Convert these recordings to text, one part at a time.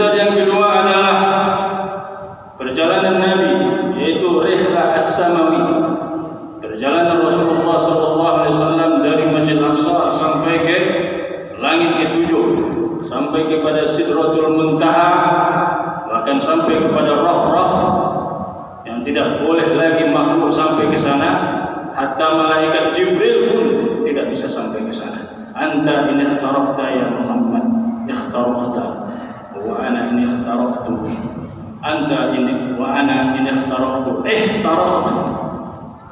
Mukjizat yang kedua adalah perjalanan Nabi, yaitu Rihlah As-Samawi, perjalanan Rasulullah SAW dari Masjid Aqsa sampai ke langit ketujuh, sampai kepada Sidratul Muntaha, bahkan sampai kepada Raf-Raf yang tidak boleh lagi makhluk sampai ke sana, hatta malaikat Jibril pun tidak bisa sampai ke sana. Anta in ikhtaraqta ya Muhammad, ikhtaraqta wa ana in ikhtaraqtu, anta in wa ana in ikhtaraqtu ihtaraqtu.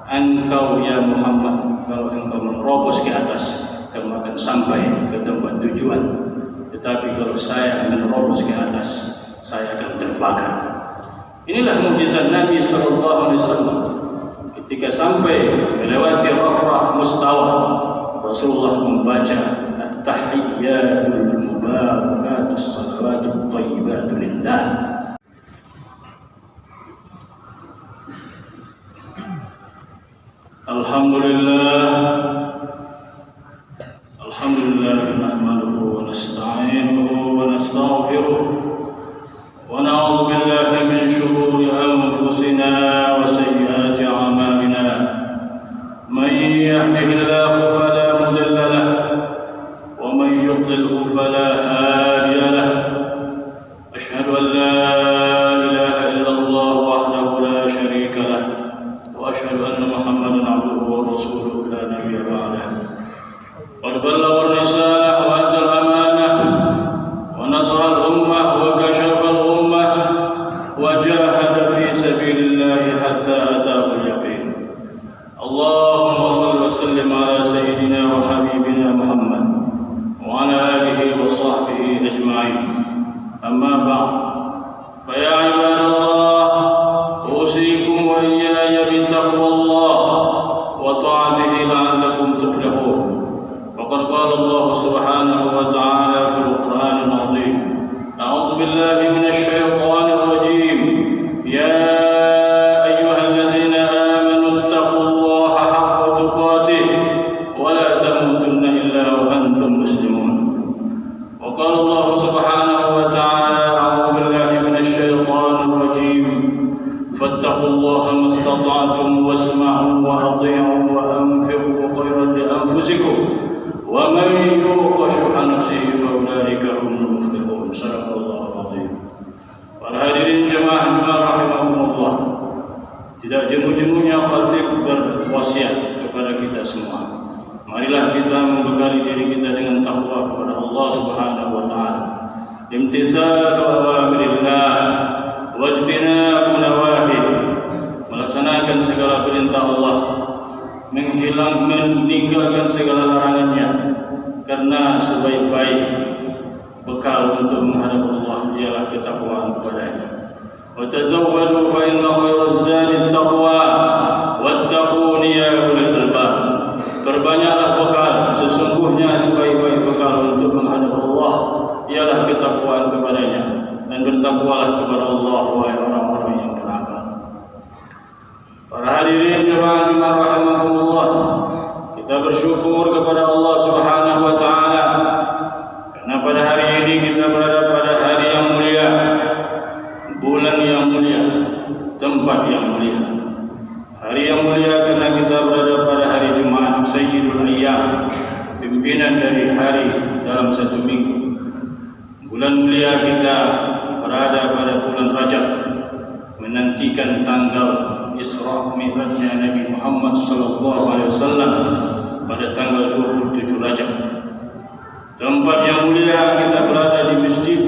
Engkau ya Muhammad, kalau engkau menerobos ke atas, kamu akan sampai ke tempat tujuan. Tetapi kalau saya menerobos ke atas, saya akan terbakar. Inilah mukjizat Nabi SAW. Ketika sampai melewati Rafrah Mustawa, Rasulullah membaca At-tahiyyatul mubarakatus salawatut thayyibatu lillah. Alhamdulillah nahmaduhu wa nasta'inuhu wa nastaghfiruh wa na'udzu billahi min shururi anfusina wa sayyiati a'malina. Man yahdihillahu fala mudilla lahu wa man yudlilhu fala hadiya lahu. Asyhadu an la ilaha illallah wahdahu la syarika lahu wa asyhadu anna Muhammadan abduhu wa rasuluhu la nabiyya ba'dahu. Qad ballagha ar-risalah wa adda al-amanah wa nasara al-ummah wa kashafa al-ummah wa jahada fi sabilillah hatta ataahu al-yaqin. Allahumma shalli wa sallim ala sayyidina wa habibina Muhammad wa ala alihi wa sahbihi ajma'in. Amma ba'd. Fa ya ibadallah, usikum wa iyaya bi taqwallah wa ta'atihi la'allakum tuflihun. وقد قال الله سبحانه وتعالى في القرآن العظيم: أعوذ بالله من الشيطان الرجيم. يا أيها الذين آمنوا اتقوا الله حق تقاته ولا تموتن إلا وأنتم مسلمون. وقال الله سبحانه وتعالى: أعوذ بالله من الشيطان الرجيم. فاتقوا الله ما استطعتم واسمعوا وأطيعوا وأنفقوا خيرا لأنفسكم ومن يوق شح نفسه فأولئك هم المفلحون. Sadaqallahul azim. Para hadirin jemaah rahimakumullah, tidak jemu-jemunya khatib berwasiat kepada kita semua. Marilah kita membekali diri kita dengan takwa kepada Allah Subhanahu wa taala. Imtithalu awamirillah wajtinabu nawahih. Melaksanakan segala perintah Allah, meninggalkan segala larangannya, karena sebaik-baik bekal untuk menghadap Allah ialah ketakwaan kepadanya. Wa tazawwadu fa inna khairaz zadi taqwa wattaquni ya ulil albab. Perbanyaklah bekal, sesungguhnya sebaik-baik bekal untuk menghadap Allah ialah ketakwaan kepadanya, dan bertakwalah kepada Allah wahai orang-orang yang berakal. Para hadirin jemaah rahimakumullah, kita bersyukur kepada Allah Subhanahu wa taala karena pada hari ini kita berada pada hari yang mulia, bulan yang mulia, tempat yang mulia. Hari yang mulia karena kita berada pada hari Jumat, Sayyidul Ayyam, pimpinan dari hari dalam satu minggu. Bulan mulia kita berada pada bulan Rajab, menantikan tanggal Isra Mi'rajnya Nabi Muhammad SAW pada tanggal 27 Rajab. Tempat yang mulia kita berada di masjid.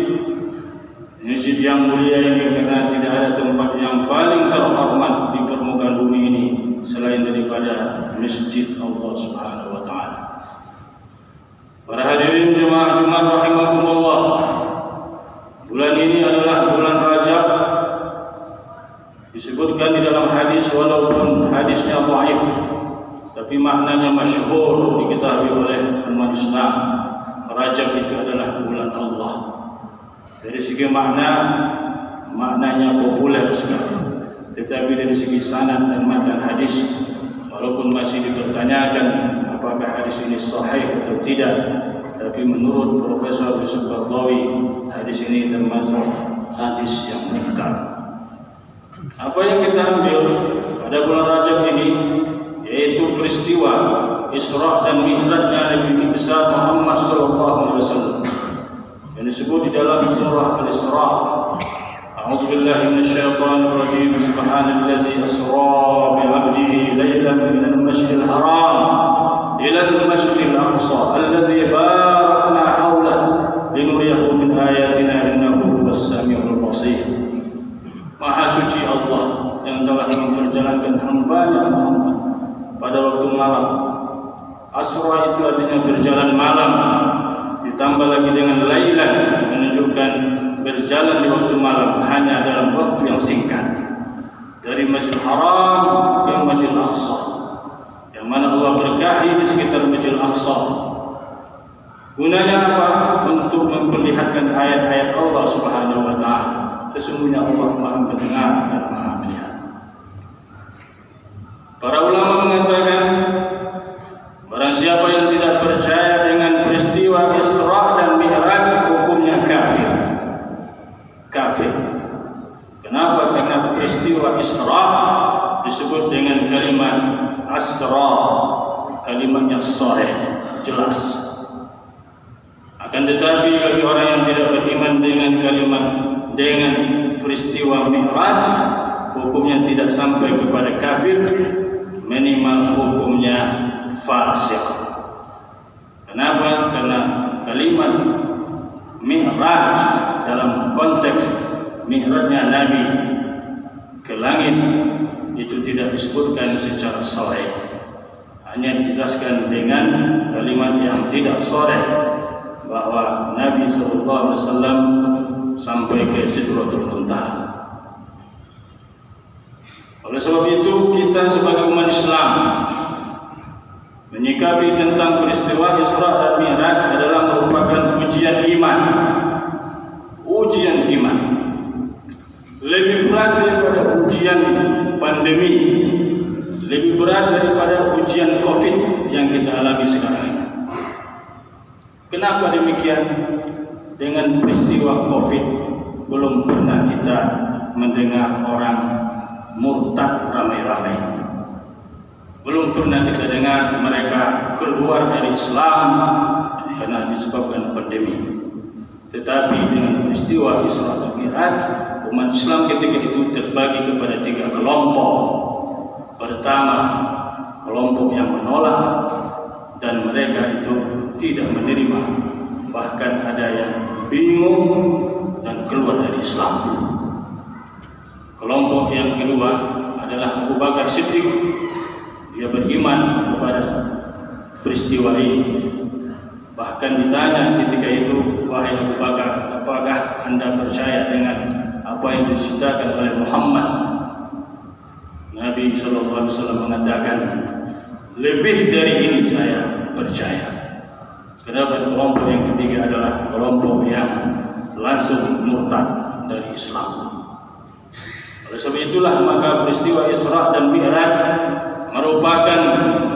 Masjid yang mulia ini karena tidak ada tempat yang paling terhormat di permukaan bumi ini selain daripada masjid Allah Subhanahu wa taala. Para hadirin jemaah Jumat rahimakumullah, bulan ini adalah bulan Rajab. Disebutkan di dalam hadis, walaupun hadisnya dhaif, tapi maknanya masyhur, diketahui oleh umat Islam. Rajab itu adalah bulan Allah. Dari segi maknanya populer sekali. Tetapi dari segi sanad dan matan hadis, walaupun masih dipertanyakan apakah hadis ini sahih atau tidak, Tapi menurut Profesor Yusuf Qaradawi, hadis ini termasuk hadis yang munkar. Apa yang kita ambil pada bulan Rajab ini yaitu peristiwa Isra dan Mi'rajnya Nabi besar Muhammad SAW yang disebut di dalam surah Al-Isra. A'udzu billahi minasyaitonir rajim. Subhanalladzi asra bi 'abdihi lailan minal masjidil haram ila al-masjidil aqsa alladzi barakna hawlahu linuriyahu min ayatina innahu was-sami'ul basir. Maha suci Allah yang telah memperjalankan hamba-Nya Muhammad pada waktu malam. Asra itu artinya berjalan malam, ditambah lagi dengan lailan menunjukkan berjalan di waktu malam hanya dalam waktu yang singkat dari Masjidil Haram ke Masjidil Aqsa, yang mana Allah berkahi di sekitar Masjidil Aqsa. Gunanya apa? Untuk memperlihatkan ayat-ayat Allah Subhanahu wa taala. Sesungguhnya Allah Maha mendengar dan Maha melihat. Para ulama mengatakan barang siapa yang tidak percaya dengan peristiwa Isra dan Mi'raj, hukumnya kafir. Kafir. Kenapa? Karena peristiwa Isra disebut dengan kalimat asra, kalimatnya sharih, jelas. Akan tetapi bagi orang yang tidak beriman dengan peristiwa Mi'raj, hukumnya tidak sampai kepada kafir, minimal hukumnya fasik. Kenapa? Karena kalimat Mi'raj dalam konteks Mi'rajnya Nabi ke langit itu tidak disebutkan secara sharih, hanya dijelaskan dengan kalimat yang tidak sharih bahwa Nabi SAW sampai ke Sidratul Muntaha. Oleh sebab itu kita sebagai umat Islam menyikapi tentang peristiwa Isra dan Mi'raj adalah merupakan ujian iman. Ujian iman lebih berat daripada ujian pandemi, lebih berat daripada ujian COVID yang kita alami sekarang ini. Kenapa demikian? Dengan peristiwa COVID belum pernah kita mendengar orang murtad ramai-ramai. Belum pernah kita dengar mereka keluar dari Islam karena disebabkan pandemi. Tetapi dengan peristiwa Isra dan Mi'raj, umat Islam ketika itu terbagi kepada 3 kelompok. Pertama, kelompok yang menolak dan mereka itu tidak menerima, bahkan ada yang bingung dan keluar dari Islam. Kelompok yang kedua adalah Abu Bakar Siddiq. Dia beriman kepada peristiwa ini. Bahkan ditanya ketika itu, wahai Abu Bakar, apakah anda percaya dengan apa yang diceritakan oleh Muhammad? Nabi SAW mengatakan, lebih dari ini saya percaya. Kenapa? Kelompok yang ketiga adalah kelompok yang langsung murtad dari Islam. Oleh sebab itulah maka peristiwa Isra dan Mi'raj merupakan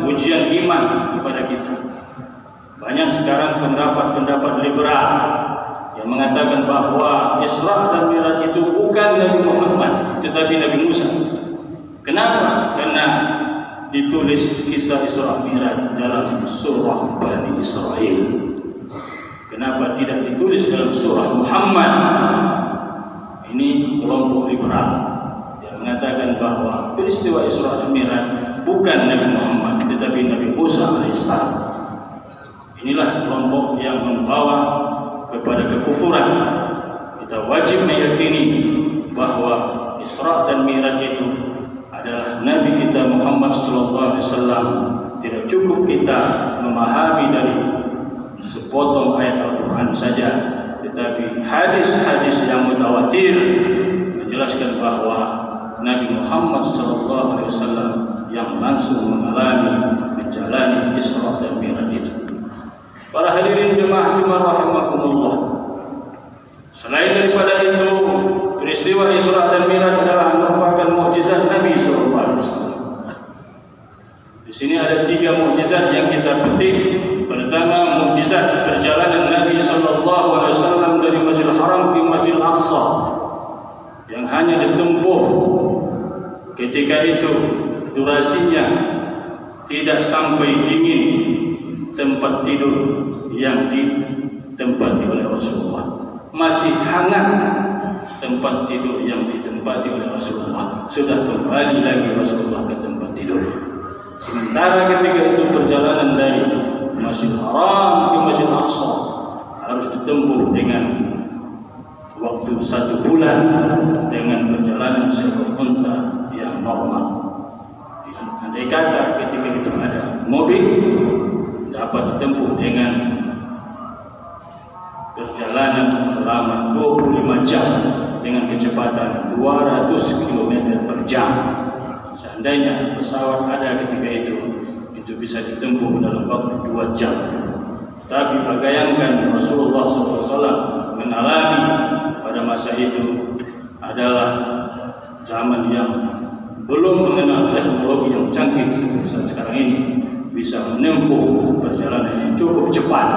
ujian iman kepada kita. Banyak sekarang pendapat-pendapat liberal yang mengatakan bahwa Isra dan Mi'raj itu bukan Nabi Muhammad tetapi Nabi Musa. Kenapa? Karena ditulis kisah Isra Mi'raj dalam surah Bani Israel. Kenapa tidak ditulis dalam surah Muhammad? Ini kelompok liberal yang mengatakan bahwa peristiwa Isra dan Mi'raj bukan Nabi Muhammad tetapi Nabi Musa alaihissalam. Inilah kelompok yang membawa kepada kekufuran. Kita wajib meyakini bahwa Isra dan Mi'raj itu adalah Nabi kita Muhammad SAW. Tidak cukup kita memahami dari sepotong ayat Al-Quran saja, tetapi hadis-hadis yang mutawatir menjelaskan bahwa Nabi Muhammad SAW yang langsung menjalani Isra dan Mi'raj itu. Para hadirin jemaah rahimakumullah. Selain daripada itu, peristiwa Isra dan Mi'raj adalah merupakan mukjizat Nabi SAW. Di sini ada 3 mukjizat yang kita petik. Pertama, mukjizat perjalanan hanya ditempuh ketika itu durasinya tidak sampai dingin tempat tidur yang ditempati oleh Rasulullah, masih hangat tempat tidur yang ditempati oleh Rasulullah, sudah kembali lagi Rasulullah ke tempat tidur. Sementara ketika itu perjalanan dari Masjid Haram ke Masjid Aqsa harus ditempuh dengan waktu 1 bulan dengan perjalanan seekor unta yang normal. Andai kata ketika itu ada mobil, dapat ditempuh dengan perjalanan selama 25 jam dengan kecepatan 200 km per jam. Seandainya pesawat ada ketika itu bisa ditempuh dalam waktu 2 jam. Tapi bayangkan Rasulullah SAW mengalami pada masa itu adalah zaman yang belum mengenal teknologi yang canggih seperti sekarang ini, bisa menempuh perjalanan yang cukup cepat,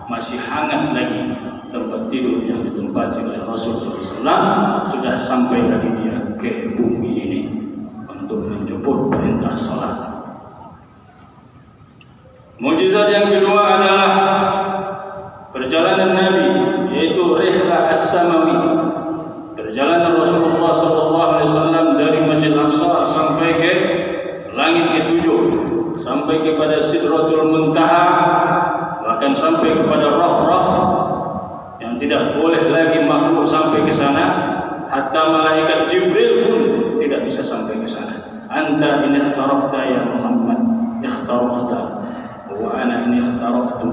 masih hangat lagi tempat tidur yang ditempati oleh Rasulullah SAW, sudah sampai lagi dia ke bumi ini untuk menjemput perintah salat. Mukjizat yang kedua adalah perjalanan Nabi, yaitu Rihlah As-Samawi, perjalanan Rasulullah SAW dari Masjid Aqsa sampai ke langit ke-7, sampai kepada Sidratul Muntaha, bahkan sampai kepada Raf-Raf yang tidak boleh lagi makhluk sampai ke sana, hatta malaikat Jibril pun tidak bisa sampai ke sana. Anta in ikhtaraqta ya Muhammad, ikhtaraqta wa ana in ikhtaraqtu,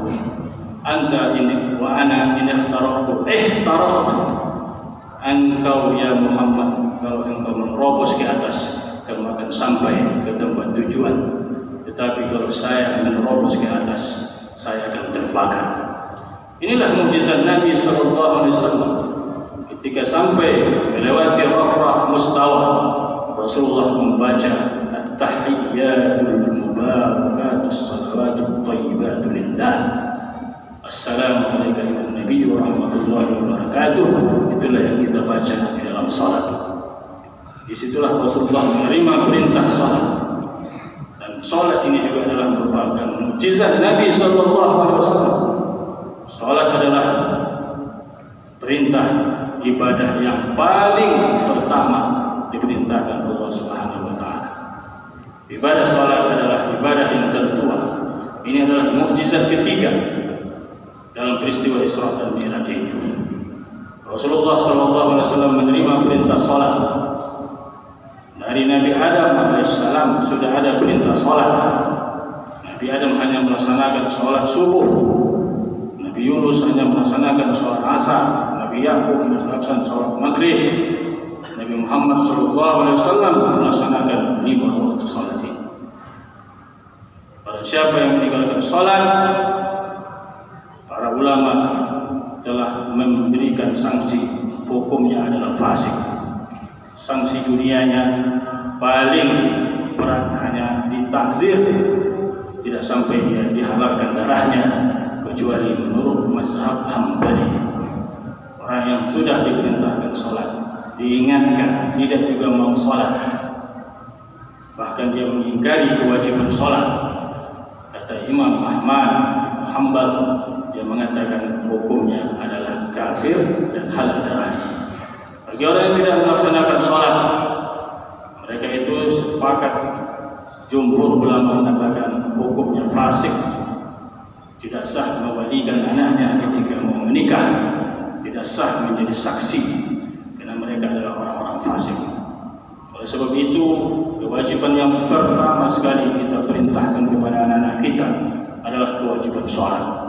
anta in wa ana in ikhtaraqtu, ihtaraqtu. Engkau ya Muhammad, kalau engkau menerobos ke atas, kamu akan sampai ke tempat tujuan. Tetapi kalau saya menerobos ke atas, saya akan terbakar. Inilah mukjizat Nabi SAW. Ketika sampai melewati Rafrah Mustawa, Rasulullah membaca At-tahiyyatul mubarakatus salawatul thayyibatul lillah, Assalamualaikum warahmatullahi Nabi wa rahmatullahi wabarakatuh. Itulah yang kita baca di dalam salat. Disitulah Rasulullah menerima perintah salat. Dan salat ini juga adalah merupakan mukjizat Nabi SAW. Salat adalah perintah ibadah yang paling pertama diperintahkan Allah Subhanahu wa taala. Ibadah salat adalah ibadah yang tertua. Ini adalah mukjizat ketiga dalam peristiwa Isra dan Mi'raj ini. Rasulullah SAW menerima perintah salat. Dari Nabi Adam AS sudah ada perintah salat. Nabi Adam hanya melaksanakan salat subuh, Nabi Yunus hanya melaksanakan salat asar, Nabi Yakub melaksanakan salat maghrib, Nabi Muhammad SAW melaksanakan 5 waktu salat ini. Pada siapa yang meninggalkan salat, para ulama telah memberikan sanksi, hukumnya adalah fasik. Sanksi dunianya paling berat hanya ditakzir, tidak sampai dia dihalalkan darahnya, kecuali menurut mazhab Hambali. Orang yang sudah diperintahkan salat, diingatkan tidak juga mau salat, bahkan dia mengingkari kewajiban salat, kata Imam Ahmad bin Hanbal, dia mengatakan hukumnya adalah kafir dan halal darah. Bagi orang yang tidak melaksanakan salat, mereka itu sepakat, jumhur ulama mengatakan hukumnya fasik, tidak sah mewalikan anaknya ketika mau menikah, tidak sah menjadi saksi, karena mereka adalah orang-orang fasik. Oleh sebab itu, kewajiban yang pertama sekali kita perintahkan kepada anak-anak kita adalah kewajiban salat.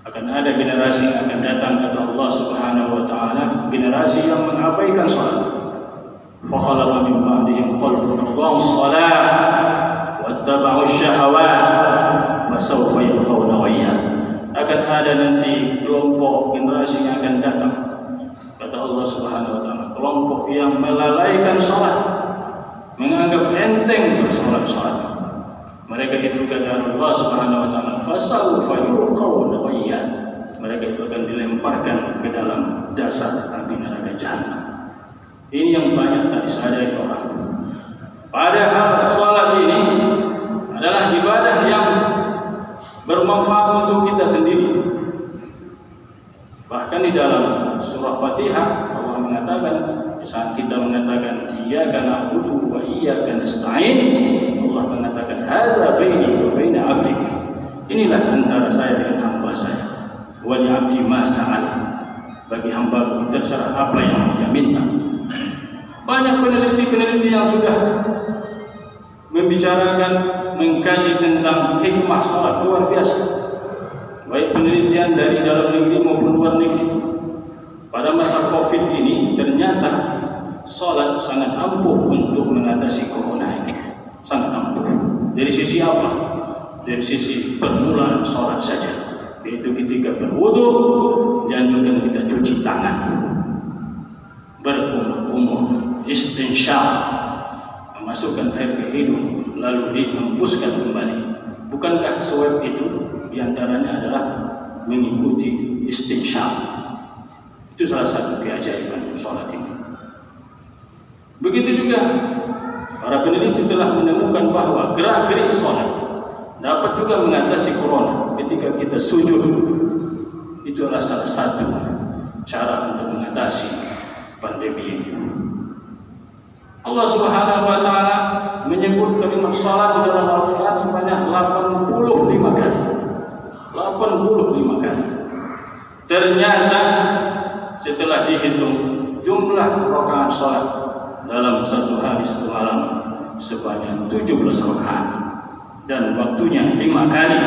Akan ada generasi yang akan datang, kata Allah Subhanahu wa taala, generasi yang mengabaikan salat. Fa khalafa min ba'dihim khalfun adha'u shalah wattaba'u syahawat fasawfa yalqawna ghayya. Akan ada nanti kelompok generasi yang akan datang, kata Allah Subhanahu wa taala, kelompok yang melalaikan salat, menganggap enteng bersalat. Mereka itu, kata Allah Subhanahu wa taala, fasawfa yulqawna ghayya. Mereka itu akan dilemparkan ke dalam dasar api neraka jahanam. Ini yang banyak tak disadari orang. Padahal sholat ini adalah ibadah yang bermanfaat untuk kita sendiri. Bahkan di dalam surah Fatihah Allah mengatakan, saat kita mengatakan iyyaka na'budu wa iyyaka nasta'in, Allah mengatakan hadza baini wa baina 'abdik. Inilah antara saya dengan hamba saya. Wa li 'abdi ma sa'al. Bagi hamba terserah apa yang dia minta. Banyak peneliti-peneliti yang sudah membicarakan, mengkaji tentang hikmah salat, luar biasa. Baik penelitian dari dalam negeri maupun luar negeri. Pada masa Covid ini ternyata salat sangat ampuh untuk mengatasi corona ini. Sangat ampuh. Dari sisi apa? Dari sisi permulaan salat saja. Yaitu ketika berwudu dianjurkan kita cuci tangan, berkumur-kumur, istinsyaq, memasukkan air ke hidung lalu dihembuskan kembali. Bukankah swab itu diantaranya adalah mengikuti istinsyaq? Itu salah satu keajaiban sholat ini. Begitu juga para peneliti telah menemukan bahwa gerak-gerik sholat dapat juga mengatasi corona. Ketika kita sujud, itu adalah salah satu cara untuk mengatasi pandemi ini. Allah Subhanahu wa taala menyebut kalimat salat di dalam Al-Qur'an sebanyak 85 kali. 85 kali. Ternyata setelah dihitung jumlah rakaat salat dalam satu hari satu malam sebanyak 17 rakaat. Dan waktunya 5 kali,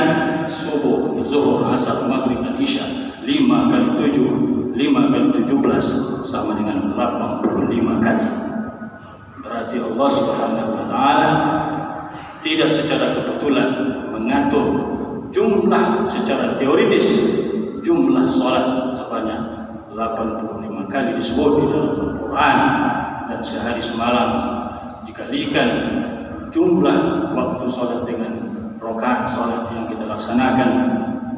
subuh, zuhur, asar, maghrib dan isya. 5 kali 7, 5 kali 17 sama dengan 85 kali. Berarti Allah Subhanahu wa taala tidak secara kebetulan mengatur jumlah secara teoritis. Jumlah salat sebanyak 85 kali disebut di dalam Al-Quran, dan sehari semalam dikalikan jumlah waktu sholat dengan rakaat sholat yang kita laksanakan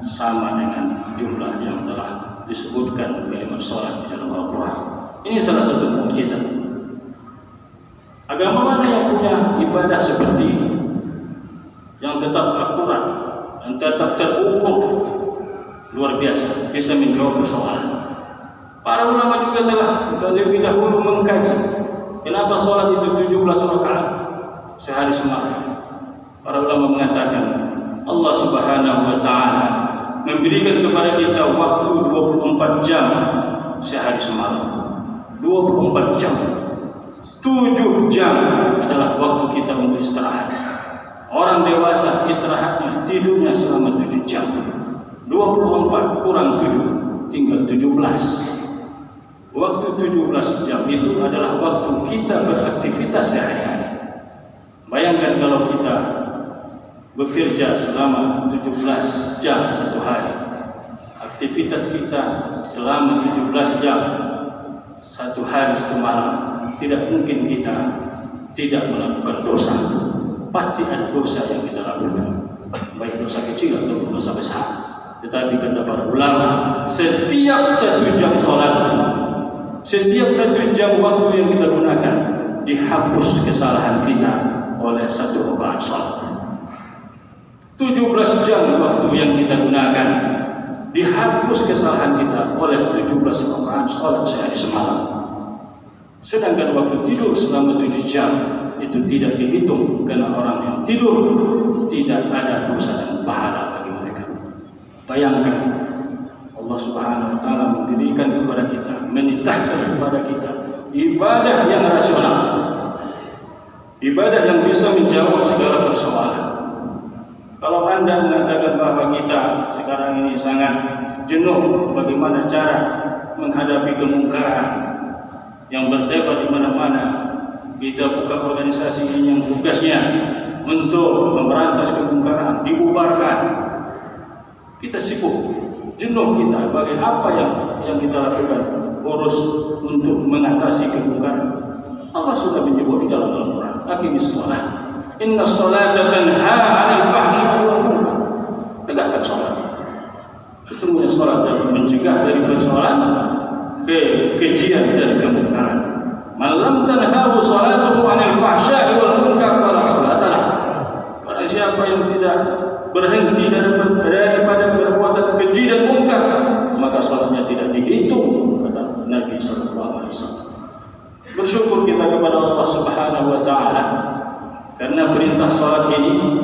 sama dengan jumlah yang telah disebutkan kalimat sholat di dalam Al-Quran. Ini salah satu mukjizat. Agama mana yang punya ibadah seperti ini, yang tetap akurat dan tetap terukur, luar biasa, bisa menjawab persoalan. Para ulama juga telah lebih dahulu mengkaji kenapa sholat itu 17 rakaat sehari semalam. Para ulama mengatakan Allah Subhanahu wa taala memberikan kepada kita waktu 24 jam sehari semalam. 24 jam. 7 jam adalah waktu kita untuk istirahat. Orang dewasa istirahatnya, tidurnya selama 7 jam. 24 kurang 7 tinggal 17. Waktu 17 jam itu adalah waktu kita beraktivitas sehari-hari. Bayangkan kalau kita bekerja selama 17 jam satu hari, aktivitas kita selama 17 jam satu hari satu malam, tidak mungkin kita tidak melakukan dosa. Pasti ada dosa yang kita lakukan, baik dosa kecil atau dosa besar. Tetapi kata para ulama, setiap 1 jam sholat, setiap 1 jam waktu yang kita gunakan, dihapus kesalahan kita oleh 1 rakaat salat. 17 jam waktu yang kita gunakan, dihapus kesalahan kita oleh 17 rakaat salat sehari semalam. Sedangkan waktu tidur selama 7 jam itu tidak dihitung, karena orang yang tidur tidak ada dosa dan pahala bagi mereka. Bayangkan Allah Subhanahu wa taala memberikan kepada kita, menitahkan kepada kita ibadah yang rasional, ibadah yang bisa menjawab segala persoalan. Kalau Anda mengatakan bahwa kita sekarang ini sangat jenuh, bagaimana cara menghadapi kemungkaran yang bertebar di mana-mana, kita buka organisasi ini yang tugasnya untuk memberantas kemungkaran, dibubarkan. Kita sibuk, jenuh kita, bagaimana apa yang kita lakukan urus untuk mengatasi kemungkaran. Allah sudah menyebut di dalam Al-Quran, aqimis shalah, inna sholata tanha 'anil fahsya'i wal munkar. Tegakkan salat. Sesungguhnya salat dapat mencegah dari persoalan kekejian dan kemungkaran. Man lam tanhahu salatuhu 'anil fahsya'i wal munkar fala salata lah. Barang siapa yang tidak berhenti daripada perbuatan keji dan munkar, maka salatnya tidak dihitung, kata Nabi sallallahu alaihi wasallam. Bersyukur kita kepada Allah Subhanahu wa taala karena perintah salat ini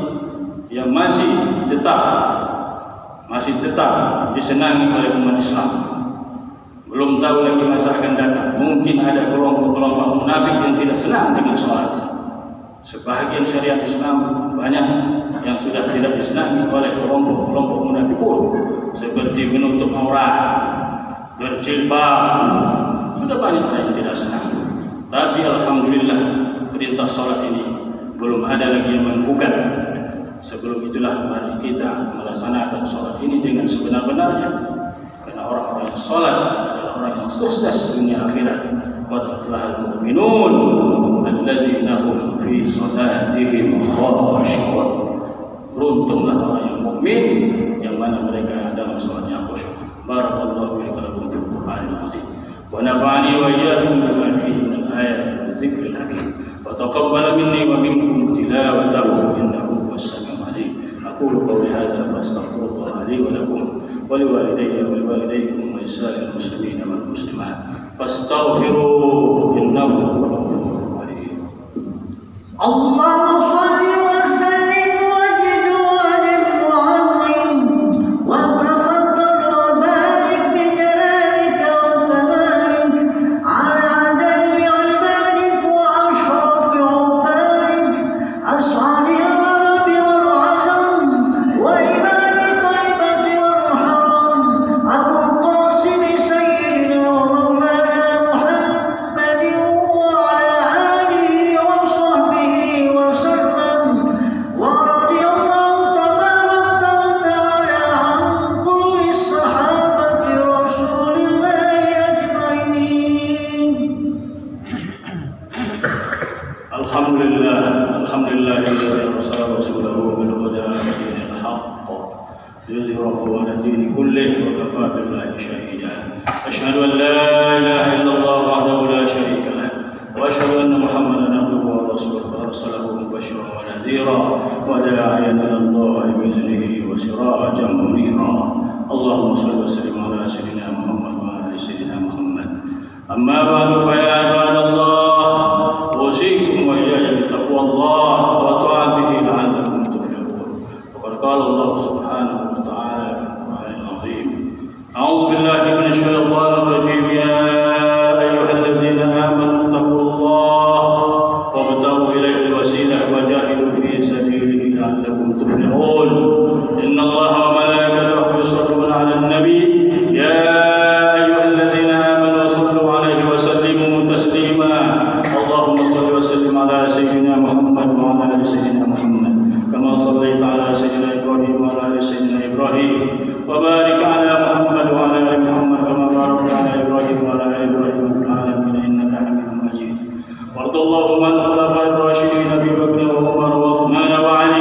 yang masih tetap disenangi oleh umat Islam. Belum tahu lagi masa akan datang, mungkin ada kelompok-kelompok munafik yang tidak senang dengan salat. Sebahagian syariat Islam banyak yang sudah tidak disenangi oleh kelompok-kelompok munafikun, seperti menutup aurat, berjilbab. Sudah banyak orang yang tidak senang. Tapi alhamdulillah perintah salat ini belum ada lagi yang menggugat. Sebelum itulah mari kita melaksanakan salat ini dengan sebenar-benarnya. Karena orang-orang yang salat adalah orang yang sukses dunia akhirat. Qad aflahal mu'minun allazina hum fi salatihim khashi'un. Beruntunglah orang yang mukmin yang mana mereka dalam salatnya khusyuk. Barakallahu li wa lakum fil Qur'anil azim. Wa nafa'ani wa iyyakum bima fihi min ayati wa dzikril hakim. Wa taqabbal minni wa minkum tilawatahu innahu huwas samiul alim. Aqulu qawli hadza fa astaghfirullah li wa lakum wa liwalidayya wa liwalidaykum wa lisa'il muslimin wal muslimat fastaghfiruhu innahu huwal ghafurur rahim. Allahumma shalli wa sallim wa zid wa adim wa azim wa tafaddal wa barik bi jalalika wa kamalik ala jami ibadik wa ashrafi ubadik as'ali al-arabi wal azam wa imani taibati wal haram Abul Qasim sayyidina wa maulana Muhammadin wa ala alihi wa sahbihi wa sallam wa radiyallahu tabaraka wa ta'ala an kulli sahabati rasulillahi ajma'in. Alhamdulillah alladzi arsala rasulahu bil huda wa dinil haqq liyuzhirahu 'ala dini kullihi wa kafaa billahi shahida. Asyhadu an la ilaha illallah wahdahu la syarika lah wa asyhadu anna Muhammadan abduhu wa rasuluhu arsalahu mubasysyiran wa nadhira wa da'iyan ila Allah bi iznihi wa sirajan munira. Allahumma shalli wa sallim ala sayyidina Muhammad wa ala ali sayyidina Muhammad. Amma ba'du fa ya ibadallah usikum wa iyaya bitaqwallah wa ta'atihi la'allakum tuflihun. Wa qala Allah subhanahu wa ta'ala fil Qur'anil azim. A'udzu billahi minasy syaithanir rajim. Ya ayyuhalladzina amanu taqullaha wabtaghu ilaihi wasilah wa jahidu fi sabilihi la'allakum tuflihun. Innallaha wa malaikatahu yusholluna 'alan nabi. Ya ayyuhalladzina amanu shallu 'alaihi wa sallimu taslima. Allahumma shalli wa sallim ala sayyidina Muhammad wa ala ali sayyidina Muhammad kama shallaita ala sayyidina Ibrahim wa ala ali sayyidina Ibrahim wa barik ala Muhammad wa ala ali Muhammad kama barakta ala Ibrahim wa ala ali Ibrahim fil alamin innaka Hamidum Majid. Wardallahu an khulafa'ir rasyidin Abi Bakr wa Umar wa Uthman wa Ali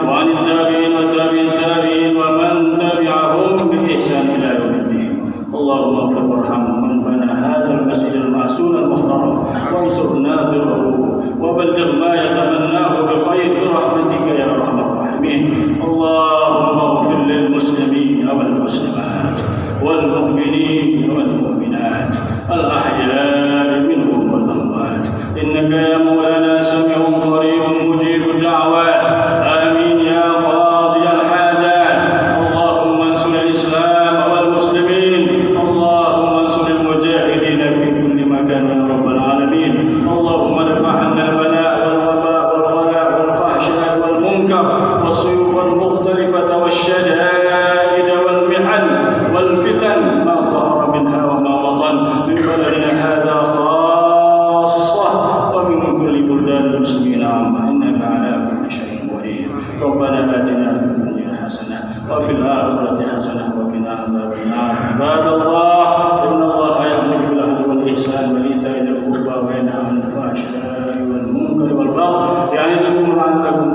wa an tabi'in wa tabi'in tabi'in wa man tabi'ahum bi ihsan ila yaumiddin. Allahumma ighfir warham man bana hadzal masjid al-ma'sun al-muhtaram wansur nazirahu wa balligh ma yatamannahu bi khair bi rahmatika ya arhamar rahimin. Allahumma ighfir lil muslimin wal muslimat wal mu'minin wal mu'minat al ahya'i minhum wal amwat innaka ya maulana sami'un qaribun mujibud da'awat. Amin ya qadi al hajat. Allahumma ansur al islam wal muslimin. Allahumma ansur al mujahidin fi kulli makan ya rabbal alamin. Allahumma irfa' 'anna al bala' wal waba' wal ghala' wal fahsya' wal munkar was suyuf al mukhtalifah wash shada'id wal mihan wal fitan ma dhahara minha wa ma batan min baladina hadha khassah wa min kulli buldan muslimin 'amma innaka 'ala kulli shay'in qadir. Rabbana atina fid dunya hasanah wa fil akhirati hasanah wa qina adzaban nar. Ibadallah innallaha ya'muru bil 'adli wal ihsan wa ita'i dzil qurba wa yanha 'anil fahsya'i wal munkari wal baghi ya'izukum la'allakum